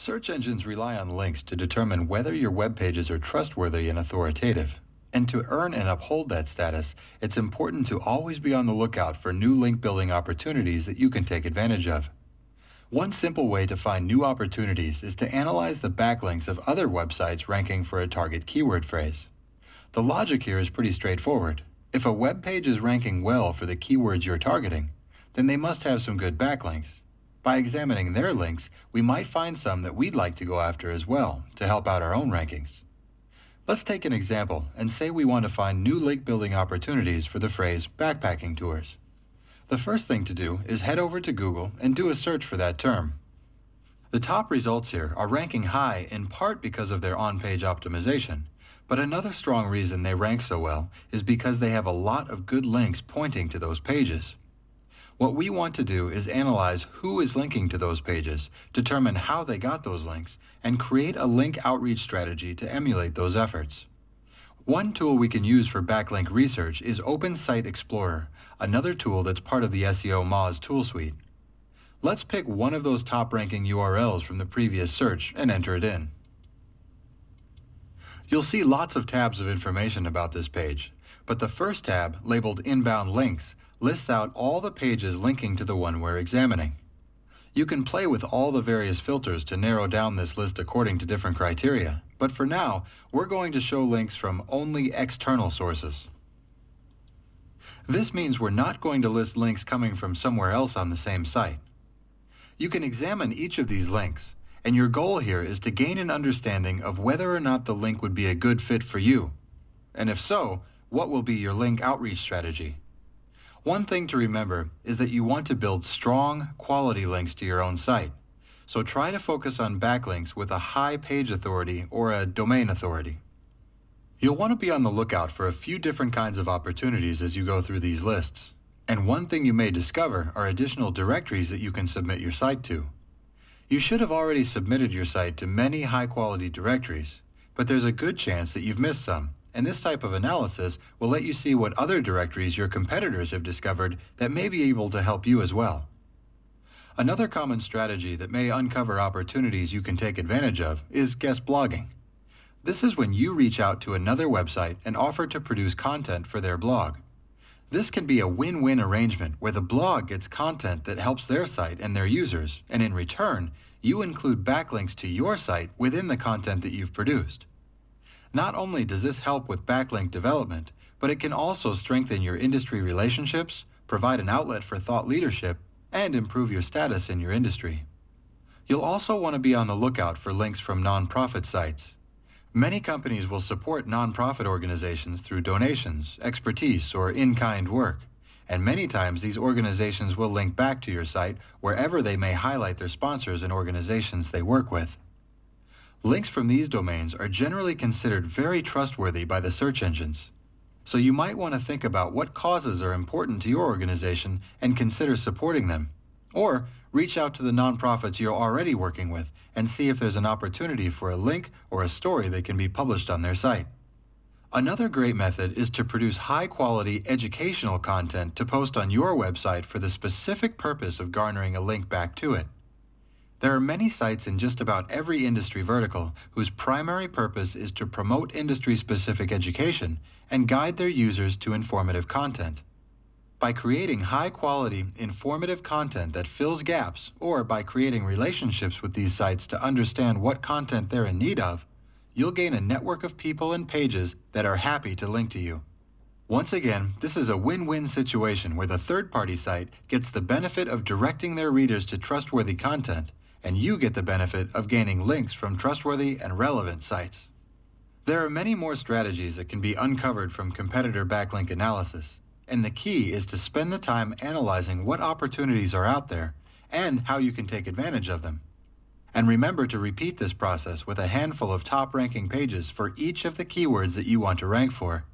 Search engines rely on links to determine whether your web pages are trustworthy and authoritative. And to earn and uphold that status, it's important to always be on the lookout for new link building opportunities that you can take advantage of. One simple way to find new opportunities is to analyze the backlinks of other websites ranking for a target keyword phrase. The logic here is pretty straightforward. If a web page is ranking well for the keywords you're targeting, then they must have some good backlinks. By examining their links, we might find some that we'd like to go after as well to help out our own rankings. Let's take an example and say we want to find new link building opportunities for the phrase backpacking tours. The first thing to do is head over to Google and do a search for that term. The top results here are ranking high in part because of their on-page optimization, but another strong reason they rank so well is because they have a lot of good links pointing to those pages. What we want to do is analyze who is linking to those pages, determine how they got those links, and create a link outreach strategy to emulate those efforts. One tool we can use for backlink research is Open Site Explorer, another tool that's part of the SEO Moz tool suite. Let's pick one of those top-ranking URLs from the previous search and enter it in. You'll see lots of tabs of information about this page, but the first tab, labeled Inbound Links, lists out all the pages linking to the one we're examining. You can play with all the various filters to narrow down this list according to different criteria, but for now, we're going to show links from only external sources. This means we're not going to list links coming from somewhere else on the same site. You can examine each of these links, and your goal here is to gain an understanding of whether or not the link would be a good fit for you. And if so, what will be your link outreach strategy? One thing to remember is that you want to build strong, quality links to your own site. So try to focus on backlinks with a high page authority or a domain authority. You'll want to be on the lookout for a few different kinds of opportunities as you go through these lists. And one thing you may discover are additional directories that you can submit your site to. You should have already submitted your site to many high-quality directories, but there's a good chance that you've missed some. And this type of analysis will let you see what other directories your competitors have discovered that may be able to help you as well. Another common strategy that may uncover opportunities you can take advantage of is guest blogging. This is when you reach out to another website and offer to produce content for their blog. This can be a win-win arrangement where the blog gets content that helps their site and their users, and in return, you include backlinks to your site within the content that you've produced. Not only does this help with backlink development, but it can also strengthen your industry relationships, provide an outlet for thought leadership, and improve your status in your industry. You'll also want to be on the lookout for links from nonprofit sites. Many companies will support nonprofit organizations through donations, expertise, or in-kind work, and many times these organizations will link back to your site wherever they may highlight their sponsors and organizations they work with. Links from these domains are generally considered very trustworthy by the search engines. So you might want to think about what causes are important to your organization and consider supporting them. Or reach out to the nonprofits you're already working with and see if there's an opportunity for a link or a story that can be published on their site. Another great method is to produce high-quality educational content to post on your website for the specific purpose of garnering a link back to it. There are many sites in just about every industry vertical whose primary purpose is to promote industry-specific education and guide their users to informative content. By creating high-quality, informative content that fills gaps, or by creating relationships with these sites to understand what content they're in need of, you'll gain a network of people and pages that are happy to link to you. Once again, this is a win-win situation where the third-party site gets the benefit of directing their readers to trustworthy content, and you get the benefit of gaining links from trustworthy and relevant sites. There are many more strategies that can be uncovered from competitor backlink analysis, and the key is to spend the time analyzing what opportunities are out there and how you can take advantage of them. And remember to repeat this process with a handful of top-ranking pages for each of the keywords that you want to rank for.